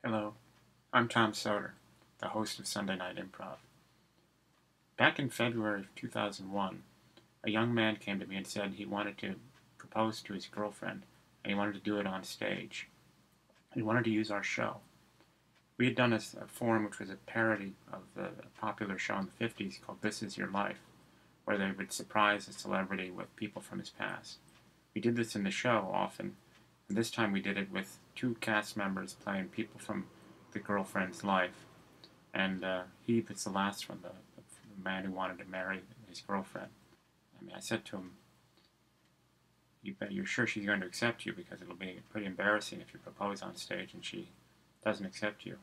Hello, I'm Tom Soter, the host of Sunday Night Improv. Back in February of 2001, a young man came to me and said he wanted to propose to his girlfriend, and he wanted to do it on stage. He wanted to use our show. We had done a form which was a parody of the popular show in the 50s called This Is Your Life, where they would surprise a celebrity with people from his past. We did this in the show often, and this time we did it with two cast members playing people from the girlfriend's life. And he was the last one, the man who wanted to marry his girlfriend. I said to him, you're sure she's going to accept you, because it'll be pretty embarrassing if you propose on stage and she doesn't accept you.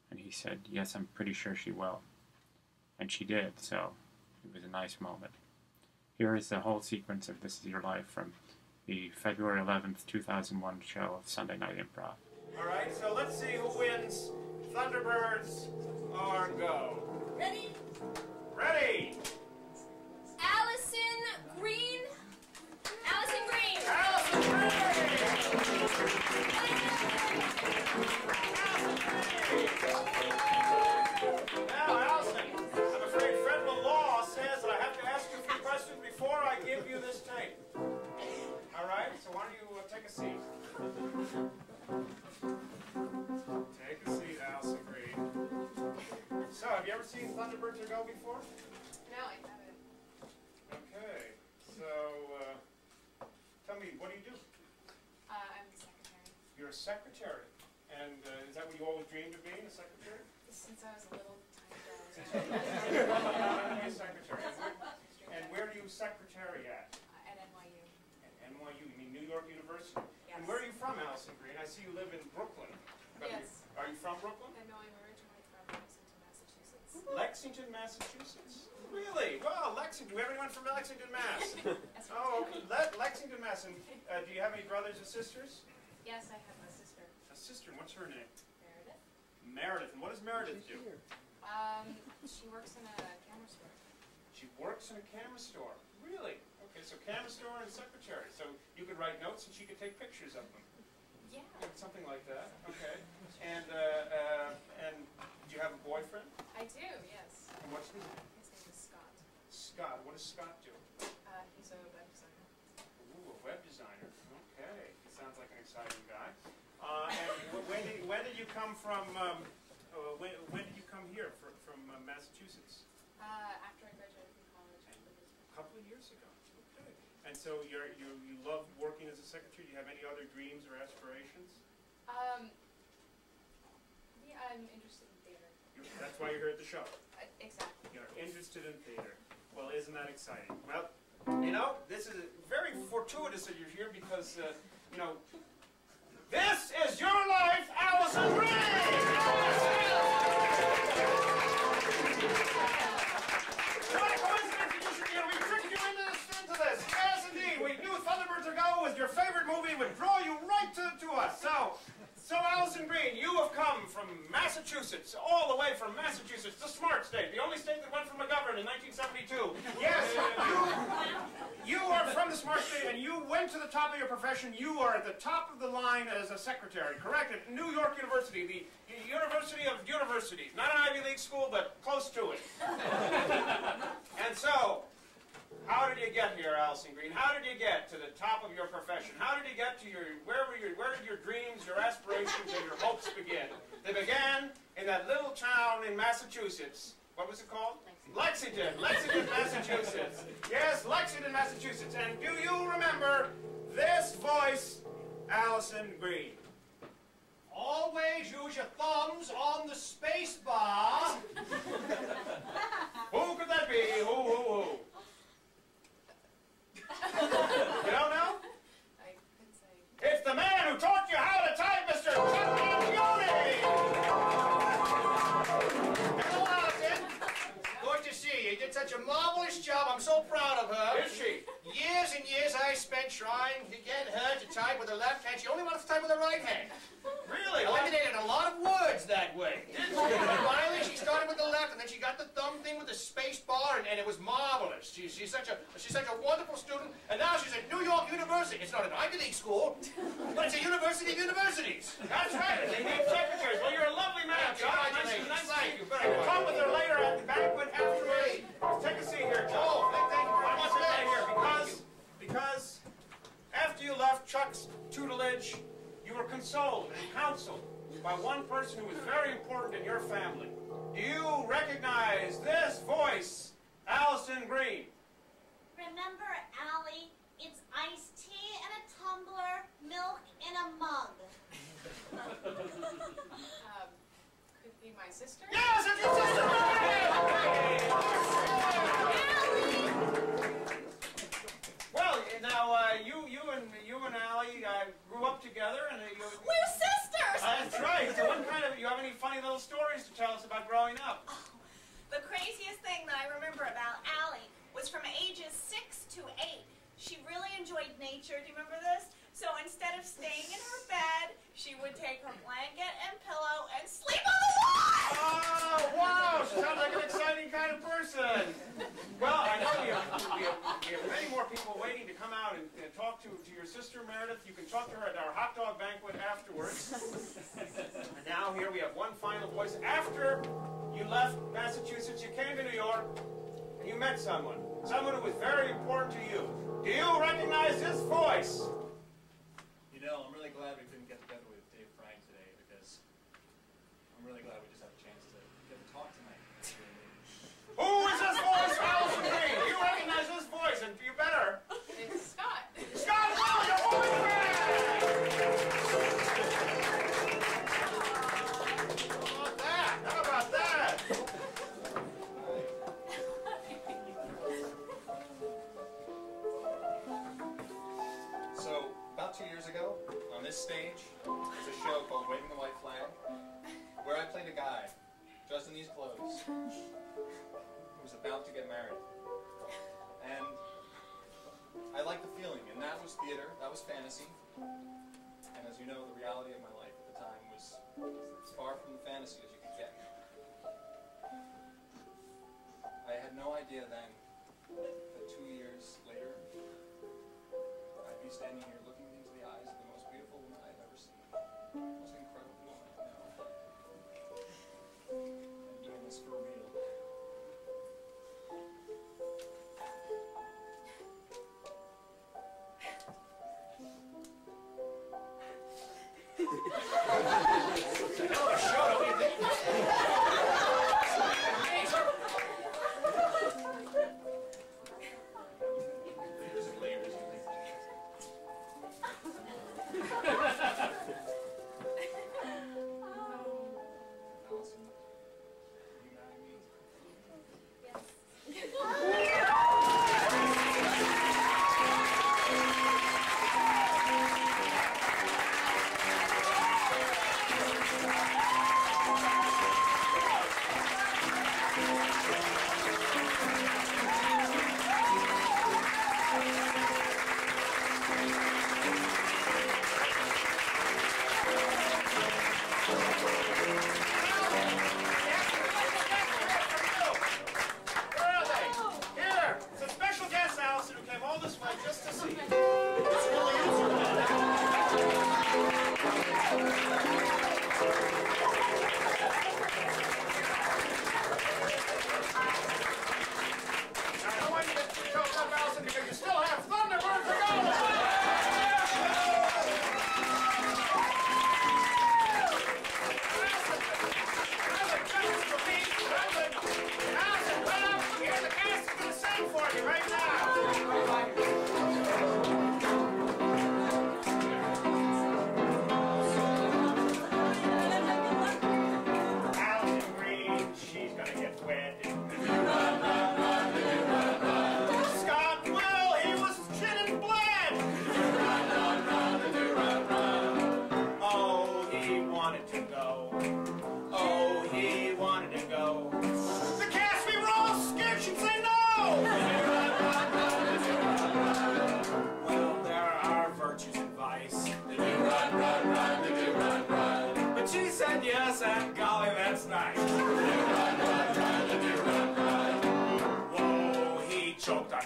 And he said, yes, I'm pretty sure she will. And she did, so it was a nice moment. Here is the whole sequence of This Is Your Life from the February 11th, 2001 show of Sunday Night Improv. All right, so let's see who wins Thunderbirds or Go. Ready? Ready! Allison Green. Allison Green. Allison Green! Now, Allison, I'm afraid federal law says that I have to ask you a few questions before I give you this tape. All right, so why don't you take a seat? Take a seat, Allison Green. So, have you ever seen Thunderbirds or Go before? No, I haven't. Okay, so tell me, what do you do? I'm the secretary. You're a secretary, and is that what you always dreamed of being, a secretary? Since I was a little tiny Since girl. you wanted to be a secretary. And where do you secretary at? At NYU. At NYU, you mean New York University? Yes. And where are you from, Allison Green? I see you live in Brooklyn. But Yes. Are you from Brooklyn? No, I'm originally from Lexington, Massachusetts. Lexington, Massachusetts? Really? Well, Lexington. Everyone from Lexington, Mass. That's Oh, right. okay. Lexington, Mass. And do you have any brothers or sisters? Yes, I have a sister, A sister. What's her name? Meredith. Meredith. And what does Meredith do? She works in a camera store. She works in a camera store. Really? Okay, so camera store and secretary. So you could write notes and she could take pictures of them. Yeah. Something like that. Okay. And do you have a boyfriend? I do, yes. And what's his name? His name is Scott. Scott. What does Scott do? He's a web designer. Ooh, a web designer. Okay. He sounds like an exciting guy. And when did you come from? When did you come here from Massachusetts? After I graduated from college. A couple of years ago. Okay. And so you love working as a secretary. Do you have any other dreams or aspirations? Yeah, I'm interested in theater. That's why you're here at the show. Exactly. You're interested in theater. Well, isn't that exciting? Well, this is very fortuitous that you're here because, this is your life, Allison Green! What a coincidence that you should be here. We tricked you into this. Yes, indeed. We knew Thunderbirds or Go was your favorite movie. It would draw you right to us. So Allison Green, you have come from Massachusetts, all the way from Massachusetts, the smart state, the only state that went for McGovern in 1972. Yes, you are from the smart state, and you went to the top of your profession. You are at the top of the line as a secretary, correct? At New York University, the University of Universities. Not an Ivy League school, but close to it. And so, how did you get here, Allison Green? How did you get to the top of your profession? How did you get to where did your dreams, your aspirations, and your hopes begin? They began in that little town in Massachusetts. What was it called? Lexington. Lexington, Massachusetts. Yes, Lexington, Massachusetts. And do you remember this voice, Allison Green? Always use your thumbs on the space bar. Who could that be? Who? You don't know? I couldn't say. It's the man who taught you how to type, Mr. Hello, Allison. Good to see you. You did such a marvelous job. I'm so proud of her. Is she? Years years and years I spent trying to get her to type with her left hand. She only wanted to type with her right hand. Really? Eliminated a lot of words that way. Finally, she started with the left, and then she got the thumb thing with the space bar, and it was marvelous. She's such a wonderful student, and now she's at New York University. It's not an Ivy League school, but it's a university of universities. That's right. They need secretaries. Well, you're a lovely man, John. Congratulations. Thank you very We'll much. talk with her later at the banquet afterwards. Take a seat here, John. Oh, thank you very I much. want to say here, because after you left Chuck's tutelage, you were consoled and counseled by one person who was very important in your family. Do you recognize this voice, Allison Green? Remember, Allie, it's iced tea in a tumbler, milk in a mug. Could be my sister. Yes, it's your sister! Well, now you and Allie grew up together, and We're sisters! that's right. So, you have any funny little stories to tell us about growing up? The craziest thing that I remember about Allie was from ages 6 to 8. She really enjoyed nature. Do you remember this? So instead of staying in her bed, she would take her blanket and pillow and sleep on the lawn! Oh, wow! She sounds like an exciting kind of person. Well, I know we have many more people waiting to come out and talk to your sister, Meredith. You can talk to her at our hot dog banquet afterwards. And now here we have one final voice. After you left Massachusetts, you came to New York, and you met someone who was very important to you. Do you recognize this voice? You know, I'm really glad we couldn't get together with Dave Frank today, because I'm really glad we just had a chance to get to talk tonight. Who is this voice, Allison Green? You recognize this voice, and you better. It's Scott. Scott, wow, your boyfriend! How about that? So, about 2 years ago, on this stage, there's a show called Waving the White Flag, where I played a guy, dressed in these clothes, who was about to get married. And I liked the feeling, and that was theater, that was fantasy. And as you know, the reality of my life at the time was as far from the fantasy as you could get. I had no idea then that 2 years later, I'd be standing here looking into the eyes of the most beautiful woman I've ever seen. The most incredible woman I know. And doing this for real. Allison, you marry me?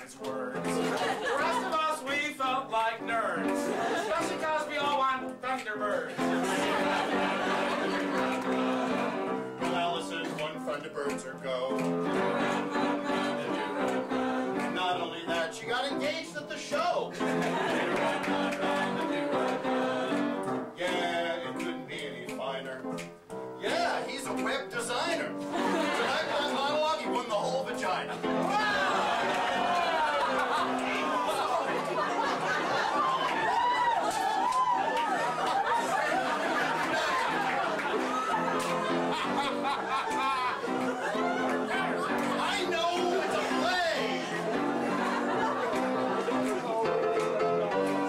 his words. The rest of us, we felt like nerds, especially because we all want Thunderbirds. Well, Allison, one Thunderbirds or go. Not only that, she got engaged at the show. Yeah, it couldn't be any finer. Yeah, he's a web designer. Tonight on monologue, he won the whole vagina. I know, it's a play.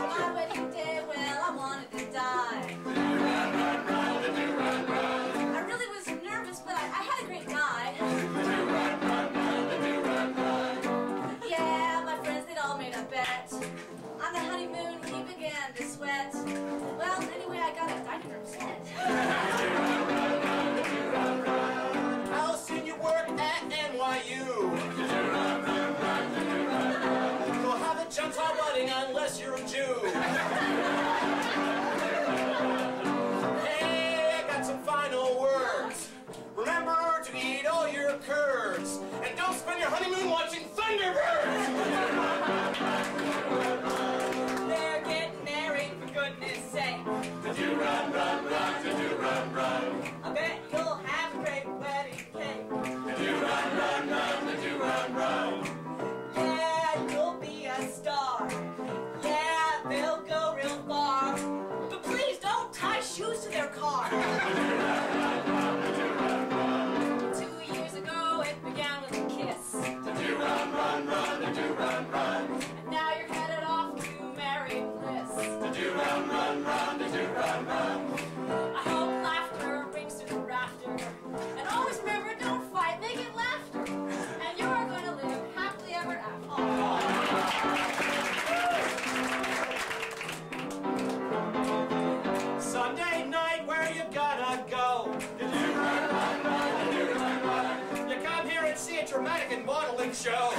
My wedding day, well, I wanted to die. I really was nervous, but I had a great time. Yeah, my friends, they'd all made a bet. On the honeymoon, he began to sweat. Well, anyway, I got a dining room set. Allison, you work at NYU. You'll have a Gentile wedding unless you're a Jew. Hey, I got some final words. Remember to eat all your curds. And don't spend your honeymoon watching Thunderbirds. They're getting married, for goodness sake. Run, run, run, run, run. I bet you'll have a great wedding cake. Run, run, run, run. Yeah, you'll be a star. Yeah, they'll go real far. But please don't tie shoes to their car. 2 years ago, it began with a kiss. Run, run, run. And now you're headed off to married bliss. Run, run, run. I hope laughter rings through the rafter. And always remember, don't fight, make it laughter. And you're going to live happily ever after. Sunday night, where you gotta go? You come here and see a dramatic and modeling show.